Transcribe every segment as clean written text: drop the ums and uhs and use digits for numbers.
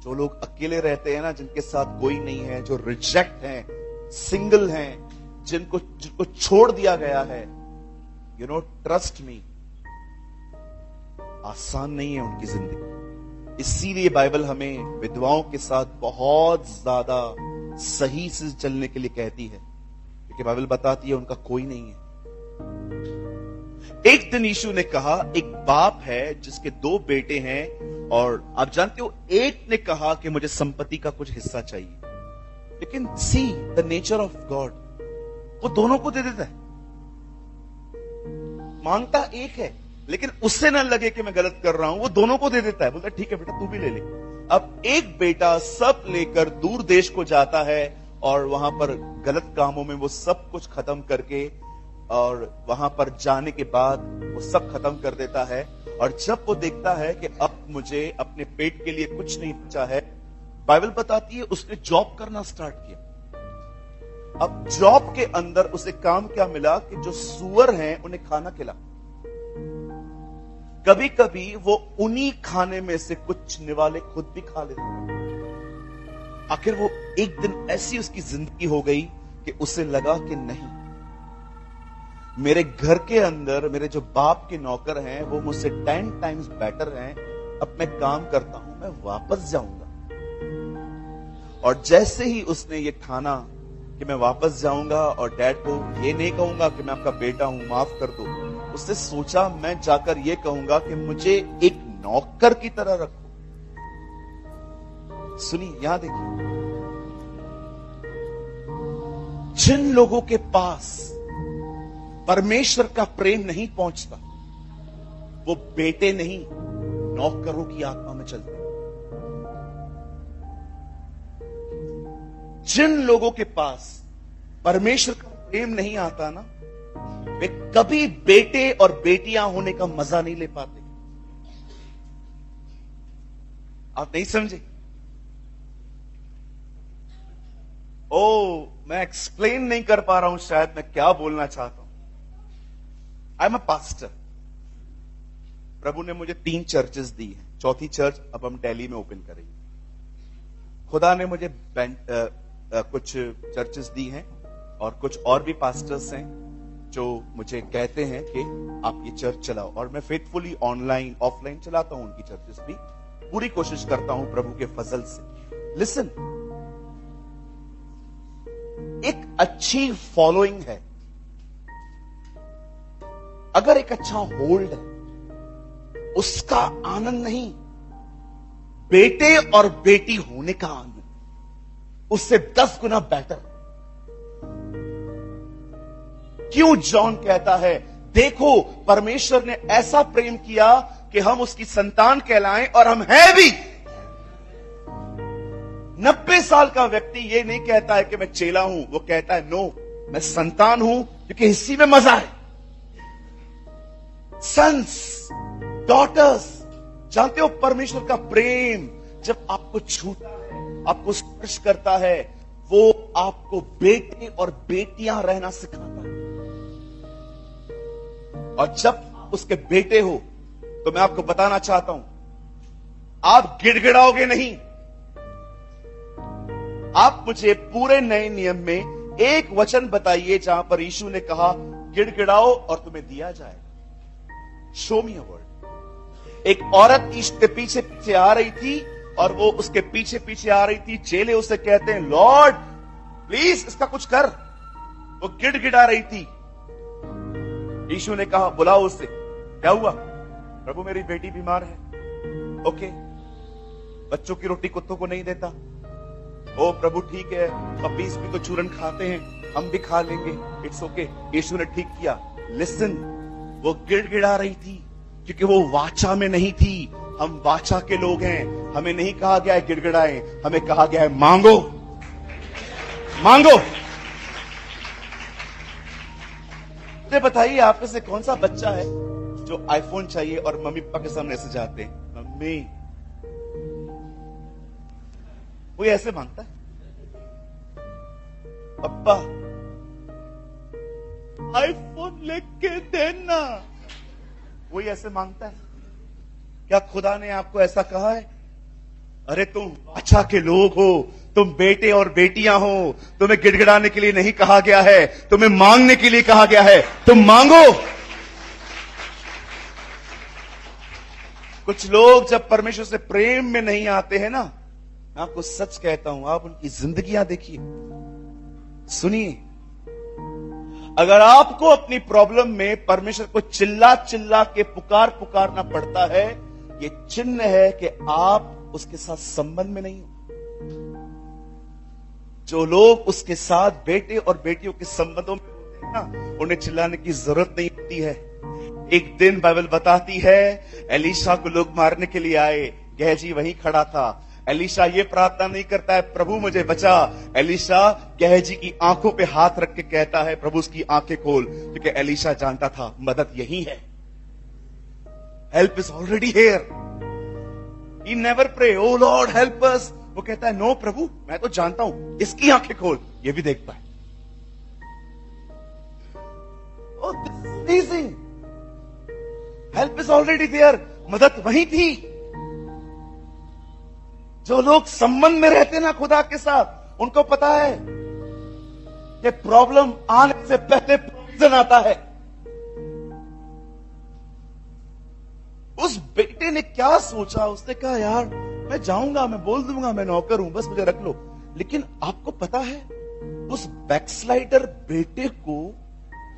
जो लोग अकेले रहते हैं ना, जिनके साथ कोई नहीं है, जो रिजेक्ट हैं, सिंगल हैं, जिनको छोड़ दिया गया है, ट्रस्ट मी, आसान नहीं है उनकी जिंदगी। इसीलिए बाइबल हमें विधवाओं के साथ बहुत ज्यादा सही से चलने के लिए कहती है, क्योंकि बाइबल बताती है उनका कोई नहीं है। एक दिन यीशु ने कहा, एक बाप है जिसके 2 बेटे हैं, और आप जानते हो एक ने कहा कि मुझे संपत्ति का कुछ हिस्सा चाहिए, लेकिन see the nature of God, वो दोनों को दे देता है। मांगता एक है, लेकिन उससे ना लगे कि मैं गलत कर रहा हूं, वो दोनों को दे देता है। बोलता है ठीक है बेटा, तू भी ले ले। अब एक बेटा सब लेकर दूर देश को जाता है, और वहां पर गलत कामों में वो सब कुछ खत्म करके, और वहां पर जाने के बाद वो सब खत्म कर देता है। और जब वो देखता है कि अब मुझे अपने पेट के लिए कुछ नहीं बचा है, बाइबल बताती है उसने जॉब करना स्टार्ट किया। अब जॉब के अंदर उसे काम क्या मिला कि जो सुअर हैं उन्हें खाना खिला। कभी कभी वो उन्हीं खाने में से कुछ निवाले खुद भी खा लेते हैं। आखिर वो एक दिन ऐसी उसकी जिंदगी हो गई कि उसे लगा कि नहीं, मेरे घर के अंदर मेरे जो बाप के नौकर हैं वो मुझसे 10 टाइम्स बेटर हैं, अब मैं काम करता हूं, मैं वापस जाऊंगा। और जैसे ही उसने ये ठाना कि मैं वापस जाऊंगा और डैड को ये नहीं कहूंगा कि मैं आपका बेटा हूं, माफ कर दो, उसने सोचा मैं जाकर ये कहूंगा कि मुझे एक नौकर की तरह रखो। सुनिए, यहां देखिए, जिन लोगों के पास परमेश्वर का प्रेम नहीं पहुंचता, वो बेटे नहीं, नौकरों की आत्मा में चलते हैं। जिन लोगों के पास परमेश्वर का प्रेम नहीं आता ना, वे कभी बेटे और बेटियां होने का मजा नहीं ले पाते। आप नहीं समझे? मैं एक्सप्लेन नहीं कर पा रहा हूं शायद मैं क्या बोलना चाहता हूं। I am a pastor. प्रभु ने मुझे 3 चर्चेस दी हैं, 4थी चर्च अब हम दिल्ली में ओपन करेंगे। खुदा ने मुझे कुछ चर्चेस दी हैं, और कुछ और भी पास्टर्स हैं जो मुझे कहते हैं कि आप ये चर्च चलाओ, और मैं फेथफुली ऑनलाइन ऑफलाइन चलाता हूं उनकी चर्चेस भी, पूरी कोशिश करता हूं प्रभु के फजल से। लिसन, एक अच्छी फॉलोइंग है, अगर एक अच्छा होल्ड है, उसका आनंद नहीं, बेटे और बेटी होने का आनंद उससे 10 गुना बेटर। क्यों जॉन कहता है, देखो परमेश्वर ने ऐसा प्रेम किया कि हम उसकी संतान कहलाएं, और हम हैं भी। 90 साल का व्यक्ति ये नहीं कहता है कि मैं चेला हूं, वो कहता है नो, मैं संतान हूं, क्योंकि इसी में मजा है। सन्स, डॉटर्स, जानते हो परमेश्वर का प्रेम जब आपको छूता है, आपको स्पर्श करता है, वो आपको बेटे और बेटियां रहना सिखाता है। और जब आप उसके बेटे हो, तो मैं आपको बताना चाहता हूं, आप गिड़गिड़ाओगे नहीं। आप मुझे पूरे नए नियम में एक वचन बताइए जहां पर यीशु ने कहा गिड़गिड़ाओ और तुम्हें दिया जाए। Show me a word. एक औरत यीशु के पीछे पीछे आ रही थी, और वो उसके पीछे पीछे आ रही थी। चेले उसे कहते हैं, लॉर्ड प्लीज इसका कुछ कर। वो गिड़गिड़ा रही थी। यीशु ने कहा, बुलाओ उसे। क्या हुआ? प्रभु मेरी बेटी बीमार है। ओके, बच्चों की रोटी कुत्तों को नहीं देता। ओ प्रभु ठीक है, पपीज भी तो चूरन खाते हैं, हम भी खा लेंगे, इट्स ओके। यीशु ने ठीक किया। लिसन, वो गिड़गिड़ा रही थी क्योंकि वो वाचा में नहीं थी। हम वाचा के लोग हैं, हमें नहीं कहा गया है गिड़गिड़ाएं, हमें कहा गया है मांगो, मांगो। मुझे बताइए, आप में से कौन सा बच्चा है जो आईफोन चाहिए और मम्मी पापा के सामने ऐसे जाते हैं, मम्मी, कोई ऐसे मांगता है? पप्पा आईफोन लेके देना, कोई ऐसे मांगता है? क्या खुदा ने आपको ऐसा कहा है? अरे तुम अच्छा के लोग हो, तुम बेटे और बेटियां हो, तुम्हें गिड़गिड़ाने के लिए नहीं कहा गया है, तुम्हें मांगने के लिए कहा गया है। तुम मांगो। कुछ लोग जब परमेश्वर से प्रेम में नहीं आते हैं ना, मैं आपको सच कहता हूं, आप उनकी जिंदगियां देखिए, सुनिए। अगर आपको अपनी प्रॉब्लम में परमेश्वर को चिल्ला चिल्ला के पुकारना पड़ता है, ये चिन्ह है कि आप उसके साथ संबंध में नहीं हो। जो लोग उसके साथ बेटे और बेटियों के संबंधों में होते हैं ना, उन्हें चिल्लाने की जरूरत नहीं होती है। एक दिन बाइबल बताती है, एलीशा को लोग मारने के लिए आए, गेहजी वहीं खड़ा था। एलीशा ये प्रार्थना नहीं करता है, प्रभु मुझे बचा। एलीशा गेहजी की आंखों पे हाथ रख के कहता है, प्रभु उसकी आंखें खोल, क्योंकि एलीशा जानता था मदद यही है, help is already here. He never pray, oh Lord help us. वो कहता है, नो प्रभु, मैं तो जानता हूं, इसकी आंखें खोल, ये भी देख पाए। Oh, this is amazing. Help is already there. मदद वहीं थी। जो लोग संबंध में रहते ना खुदा के साथ, उनको पता है कि प्रॉब्लम आने से पहले प्रोविजन आता है। उस बेटे ने क्या सोचा, उसने कहा यार मैं जाऊंगा, मैं बोल दूंगा मैं नौकर हूं, बस मुझे रख लो। लेकिन आपको पता है, उस बैकस्लाइडर बेटे को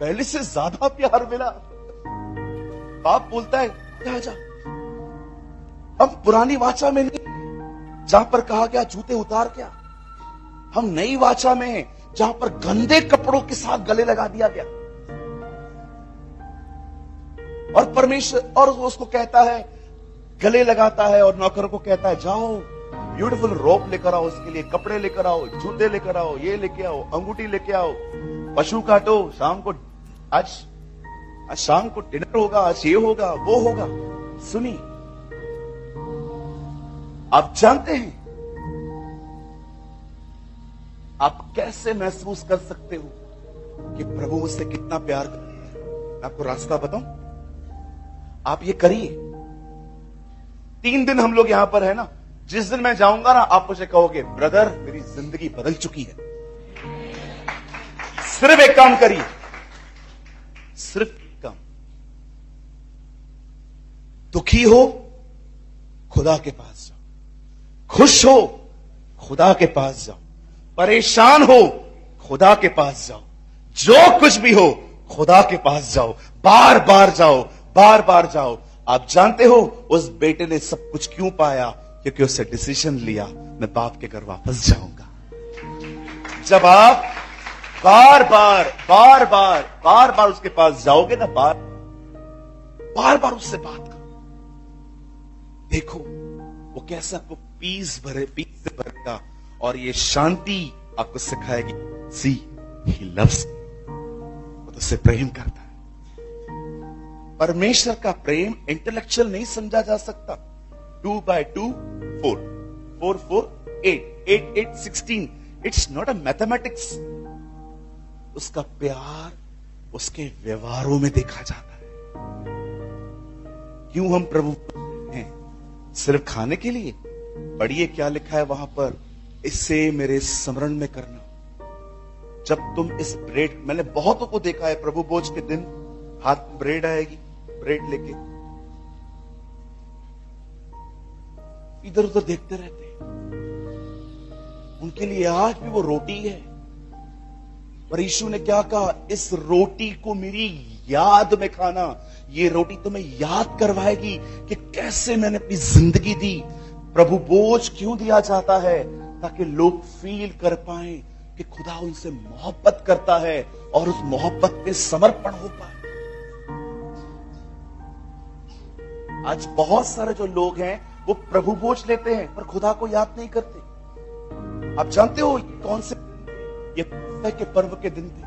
पहले से ज्यादा प्यार मिला। बाप बोलता है, जा हम पुरानी वाचा में नहीं जहां पर कहा गया जूते उतार क्या, हम नई वाचा में हैं जहां पर गंदे कपड़ों के साथ गले लगा दिया गया। और परमेश्वर और उसको कहता है, गले लगाता है और नौकर को कहता है, जाओ ब्यूटीफुल रोप लेकर आओ, उसके लिए कपड़े लेकर आओ, जूते लेकर आओ, ये लेके आओ, अंगूठी लेके आओ, पशु काटो, शाम को आज शाम को डिनर होगा, आज ये होगा वो होगा। सुनिए, आप जानते हैं आप कैसे महसूस कर सकते हो कि प्रभु मुझसे कितना प्यार करता है? मैं आपको रास्ता बताऊं, आप ये करिए। 3 दिन हम लोग यहां पर है ना, जिस दिन मैं जाऊंगा ना, आप मुझे कहोगे, ब्रदर मेरी जिंदगी बदल चुकी है। सिर्फ एक काम करिए, सिर्फ एक काम, दुखी हो खुदा के पास जाओ, खुश हो खुदा के पास जाओ, परेशान हो खुदा के पास जाओ, जो कुछ भी हो खुदा के पास जाओ, बार बार जाओ, बार बार जाओ। आप जानते हो उस बेटे ने सब कुछ क्यों पाया? क्योंकि उससे डिसीजन लिया, मैं बाप के घर वापस जाऊंगा। जब आप बार बार उसके पास जाओगे ना, बार बार उससे बात करो, देखो वो कैसे आपको पीस से भरेगा और ये शांति आपको सिखाएगी। सी ही लव्स, वो तो उससे प्रेम करता है। परमेश्वर का प्रेम इंटेलेक्चुअल नहीं समझा जा सकता। 2 by 2 4 4 4 8 8 8 16, it's not a mathematics. उसका प्यार उसके व्यवहारों में देखा जाता है। क्यों हम प्रभु हैं? सिर्फ खाने के लिए? पढ़िए क्या लिखा है वहां पर, इससे मेरे स्मरण में करना। जब तुम इस ब्रेड, मैंने बहुतों को देखा है प्रभु भोज के दिन हाथ में ब्रेड आएगी, ब्रेड लेके इधर उधर देखते रहते हैं। उनके लिए आज भी वो रोटी है। पर यीशु ने क्या कहा? इस रोटी को मेरी याद में खाना। ये रोटी तुम्हें याद करवाएगी कि कैसे मैंने अपनी जिंदगी दी। प्रभु बोझ क्यों दिया जाता है? ताकि लोग फील कर पाए कि खुदा उनसे मोहब्बत करता है और उस मोहब्बत पे समर्पण हो पाए। आज बहुत सारे जो लोग हैं वो प्रभु बोझ लेते हैं पर खुदा को याद नहीं करते। आप जानते हो कौन से? ये फसह के पर्व के दिन थे।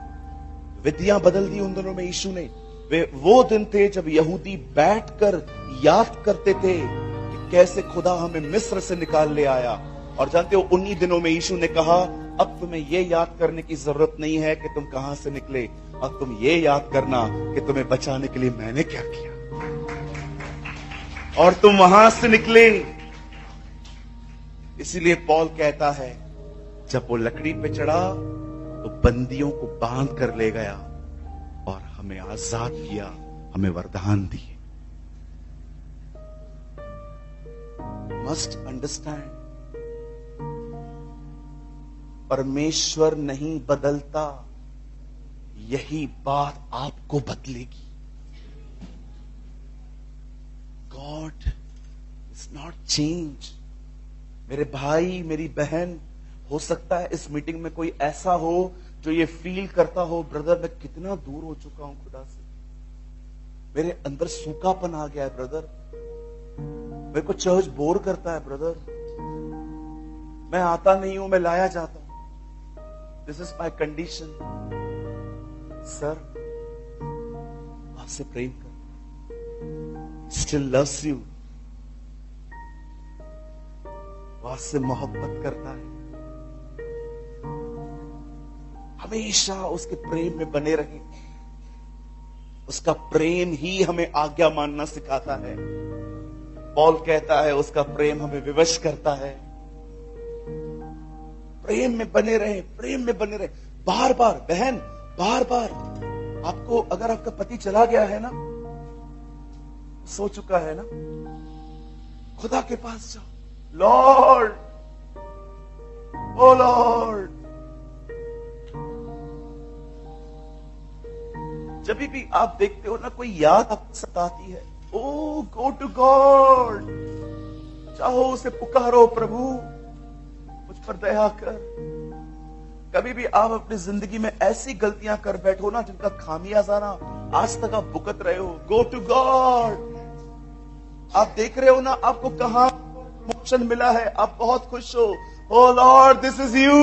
विधियां बदल दी उन दिनों में यीशु ने। वे वो दिन थे जब यहूदी बैठकर याद करते थे कि कैसे खुदा हमें मिस्र से निकाल ले आया। और जानते हो उन्हीं दिनों में यीशु ने कहा, अब तुम्हें यह याद करने की जरूरत नहीं है कि तुम कहां से निकले, अब तुम ये याद करना कि तुम्हें बचाने के लिए मैंने क्या किया और तुम वहां से निकले। इसीलिए पौल कहता है जब वो लकड़ी पे चढ़ा तो बंदियों को बांध कर ले गया और हमें आजाद किया, हमें वरदान दिए। मस्ट अंडरस्टैंड, परमेश्वर नहीं बदलता, यही बात आपको बदलेगी। God is not change. मेरे भाई, मेरी बहन, हो सकता है इस मीटिंग में कोई ऐसा हो जो ये फील करता हो, ब्रदर मैं कितना दूर हो चुका हूं खुदा से, मेरे अंदर सूखापन आ गया है ब्रदर, मेरे को चर्च बोर करता है ब्रदर, मैं आता नहीं हूं, मैं लाया जाता हूं, this is my condition. Sir आपसे प्रेम कर, स्टिल लव्स यू, वो आपसे मोहब्बत करता है। हमेशा उसके प्रेम में बने रहे, उसका प्रेम ही हमें आज्ञा मानना सिखाता है। पौल कहता है उसका प्रेम हमें विवश करता है। प्रेम में बने रहे, प्रेम में बने रहे, बार बार बहन, बार बार। आपको अगर आपका पति चला गया है ना, सो चुका है ना, खुदा के पास जाओ, लॉर्ड, ओ लॉर्ड। जब भी आप देखते हो ना कोई याद आपको सताती है, ओ गो टू गॉड, चाहो उसे पुकारो, प्रभु मुझ पर दया कर। कभी भी आप अपनी जिंदगी में ऐसी गलतियां कर बैठो ना जिनका खामियाजा ना आज तक आप भुगत रहे हो, गो टू गॉड। आप देख रहे हो ना आपको कहां प्रमोशन मिला है, आप बहुत खुश हो, ओ लॉर्ड दिस इज यू,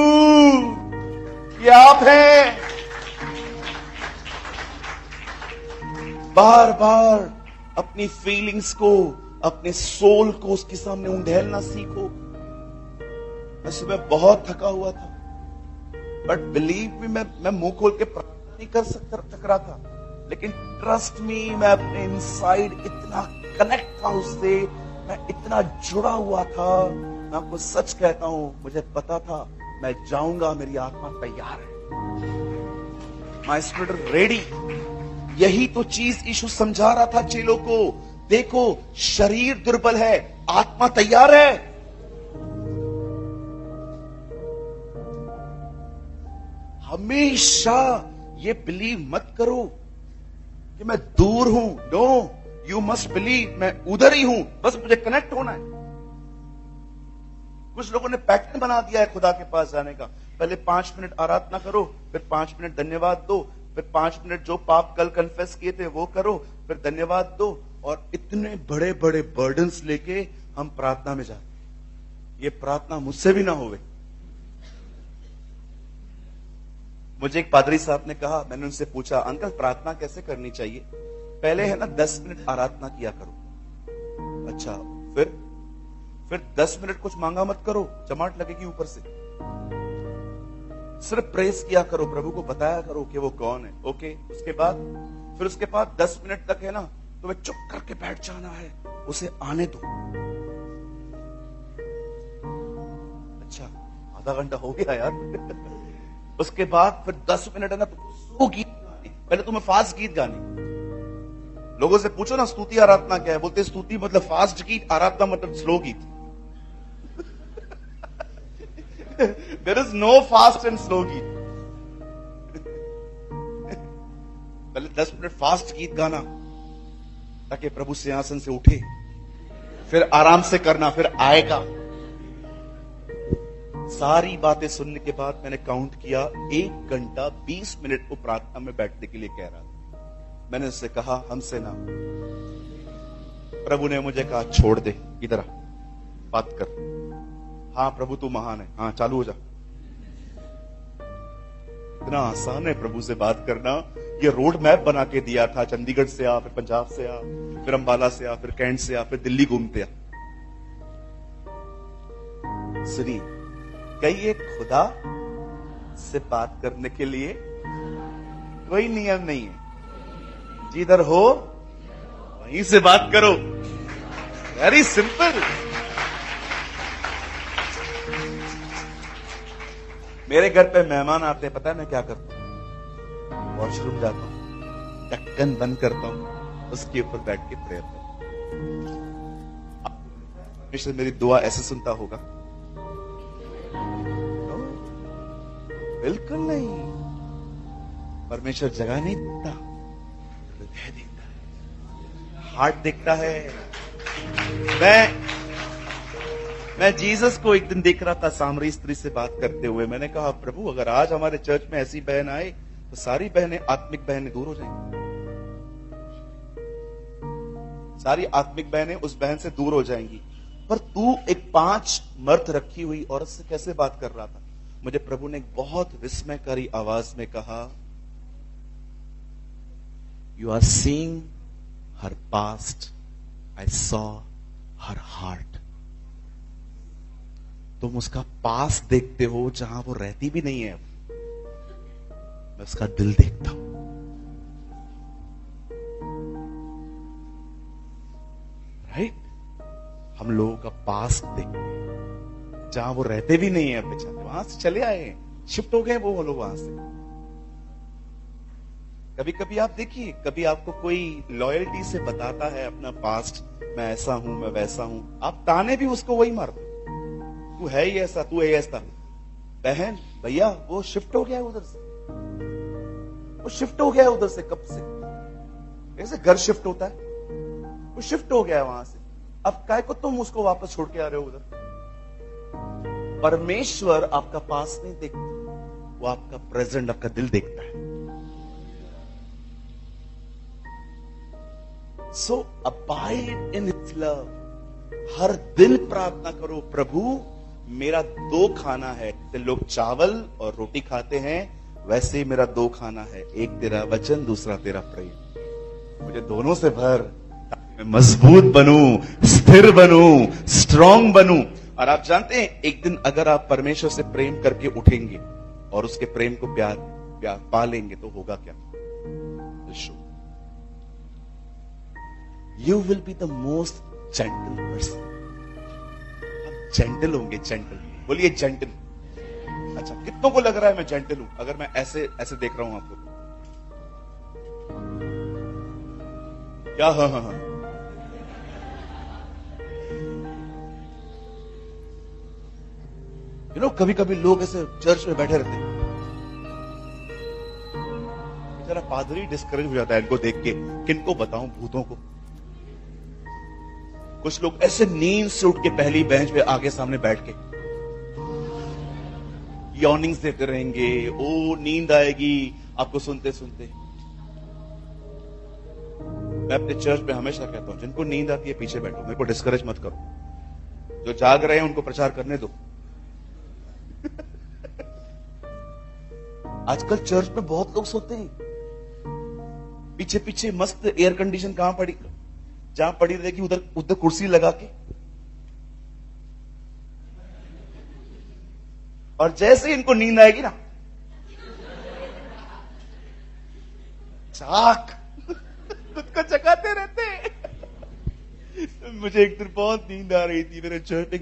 ये आप हैं। बार बार अपनी फीलिंग्स को, अपने सोल को उसके सामने उंडेलना सीखो। मैं सुबह बहुत थका हुआ था, बट बिलीव मी, मैं मुंह खोल के प्रार्थना नहीं कर सकता, थक रहा था, लेकिन ट्रस्ट मी, मैं अपने इनसाइड इतना कनेक्ट था उससे, मैं इतना जुड़ा हुआ था। मैं आपको सच कहता हूं, मुझे पता था मैं जाऊंगा, मेरी आत्मा तैयार है, माय स्पिरिट रेडी। यही तो चीज यीशु समझा रहा था चेलों को, देखो शरीर दुर्बल है, आत्मा तैयार है। हमेशा ये बिलीव मत करो कि मैं दूर हूं, नो, यू मस्ट बिलीव मैं उधर ही हूं, बस मुझे कनेक्ट होना है। कुछ लोगों ने पैटर्न बना दिया है खुदा के पास जाने का, पहले 5 मिनट आराधना करो, फिर 5 मिनट धन्यवाद दो, फिर 5 मिनट जो पाप कल कन्फेस किए थे वो करो, फिर धन्यवाद दो, और इतने बड़े बड़े बर्डन्स लेके हम प्रार्थना में जाते। ये प्रार्थना मुझसे भी ना होवे। मुझे एक पादरी साहब ने कहा, मैंने उनसे पूछा, अंकल प्रार्थना कैसे करनी चाहिए? पहले है ना 10 मिनट आराधना किया करो। अच्छा, फिर 10 मिनट कुछ मांगा मत करो, चमाट लगेगी ऊपर से, सिर्फ प्रेस किया करो, प्रभु को बताया करो कि वो कौन है। ओके, उसके बाद 10 मिनट तक है ना तुम्हें चुप करके बैठ जाना है, उसे आने दो। अच्छा, आधा घंटा हो गया यार। उसके बाद फिर 10 मिनट है ना स्लो गीत गाने, पहले तुम्हें फास्ट गीत गाने। लोगों से पूछो ना स्तुति आराधना क्या है, बोलते स्तुति मतलब फास्ट गीत, आराधना मतलब स्लो गीत। There is no fast and slow गीत। पहले 10 मिनट फास्ट गीत गाना ताकि प्रभु सिंहासन से उठे, फिर आराम से करना, फिर आएगा। सारी बातें सुनने के बाद मैंने काउंट किया, 1 घंटा 20 मिनट को प्रार्थना में बैठने के लिए कह रहा था। मैंने उससे कहा, हमसे ना। प्रभु ने मुझे कहा, छोड़ दे, इधर आ, बात कर। हाँ प्रभु तू महान है, हाँ चालू हो जा। इतना आसान है प्रभु से बात करना। ये रोड मैप बना के दिया था, चंडीगढ़ से आ, फिर पंजाब से आ, फिर अंबाला से आ, फिर कैंट से आ, फिर दिल्ली घूमते आ। सुनिए, कहिए, खुदा से बात करने के लिए कोई नियम नहीं है, जिधर हो वहीं से बात करो। Very simple. मेरे घर पे मेहमान आते हैं, पता है मैं क्या करता हूं? वॉशरूम जाता हूं, ढक्कन बंद करता हूं, उसके ऊपर बैठ के प्रेयर करता हूं। परमेश्वर मेरी दुआ ऐसे सुनता होगा? बिल्कुल नहीं। परमेश्वर जगह नहीं देखता, हृदय देखता है, हार्ट देखता है। मैं जीसस को एक दिन देख रहा था सामरी स्त्री से बात करते हुए। मैंने कहा प्रभु अगर आज हमारे चर्च में ऐसी बहन आए तो सारी बहनें, आत्मिक बहनें दूर हो जाएंगी। सारी आत्मिक बहनें उस बहन से दूर हो जाएंगी। पर तू एक 5 मर्द रखी हुई औरत से कैसे बात कर रहा था? मुझे प्रभु ने एक बहुत विस्मयकारी आवाज में कहा, you are seeing her past, I saw her heart. तुम उसका पास देखते हो जहां वो रहती भी नहीं है, मैं उसका दिल देखता हूं। राइट? हम लोगों का पास देखते हैं जहां वो रहते भी नहीं है, बेचारे वहां से चले आए हैं, शिफ्ट हो गए वो लोग वहां से। कभी कभी आप देखिए, कभी आपको कोई लॉयल्टी से बताता है अपना पास्ट, मैं ऐसा हूं, मैं वैसा हूं, आप ताने भी उसको वही मारते, तू है ही ऐसा, तू है ऐसा। बहन भैया वो शिफ्ट हो गया है उधर से, वो शिफ्ट हो गया है उधर से कब से। ऐसे घर शिफ्ट होता है, वो शिफ्ट हो गया है वहां से। अब काय को तुम उसको वापस छोड़ के आ रहे हो उधर? परमेश्वर आपका पास नहीं देखता, वो आपका प्रेजेंट, आपका दिल देखता है। सो अबाइड इन हिज लव। हर दिन प्रार्थना करो, प्रभु मेरा 2 खाना है। जैसे लोग चावल और रोटी खाते हैं वैसे ही मेरा 2 खाना है, एक तेरा वचन, दूसरा तेरा प्रेम। मुझे दोनों से भर, ताकि मैं मजबूत बनूं, स्थिर बनूं, स्ट्रांग बनूं। और आप जानते हैं एक दिन अगर आप परमेश्वर से प्रेम करके उठेंगे और उसके प्रेम को प्यार पा लेंगे तो होगा क्या? You will be the most gentle person. Gentle होंगे, जेंटल, बोलिए जेंटल। अच्छा, कितनों को लग रहा है मैं जेंटल हूं अगर मैं ऐसे ऐसे देख रहा हूं आपको? क्या? हाँ हाँ हाँ। कभी कभी लोग ऐसे चर्च में बैठे रहते हैं, बेचारा पादरी डिस्करेज हो जाता है इनको देख के, किनको बताऊं भूतों को। कुछ लोग ऐसे नींद से उठ के पहली बेंच पे आगे सामने बैठ के यॉर्निंग्स देते रहेंगे, ओ नींद आएगी आपको सुनते सुनते। मैं अपने चर्च में हमेशा कहता हूं, जिनको नींद आती है पीछे बैठो, मेरे को डिस्करेज मत करो। जो जाग रहे हैं उनको प्रचार करने दो। आजकल चर्च में बहुत लोग सोते हैं, पीछे पीछे मस्त एयर कंडीशन कहां पड़ी, जहां पड़ी रहेगी उधर उधर कुर्सी लगा के, और जैसे ही इनको नींद आएगी ना, चाक खुद को जगाते रहते हैं। मुझे एक दिन बहुत नींद आ रही थी, मेरे चर्च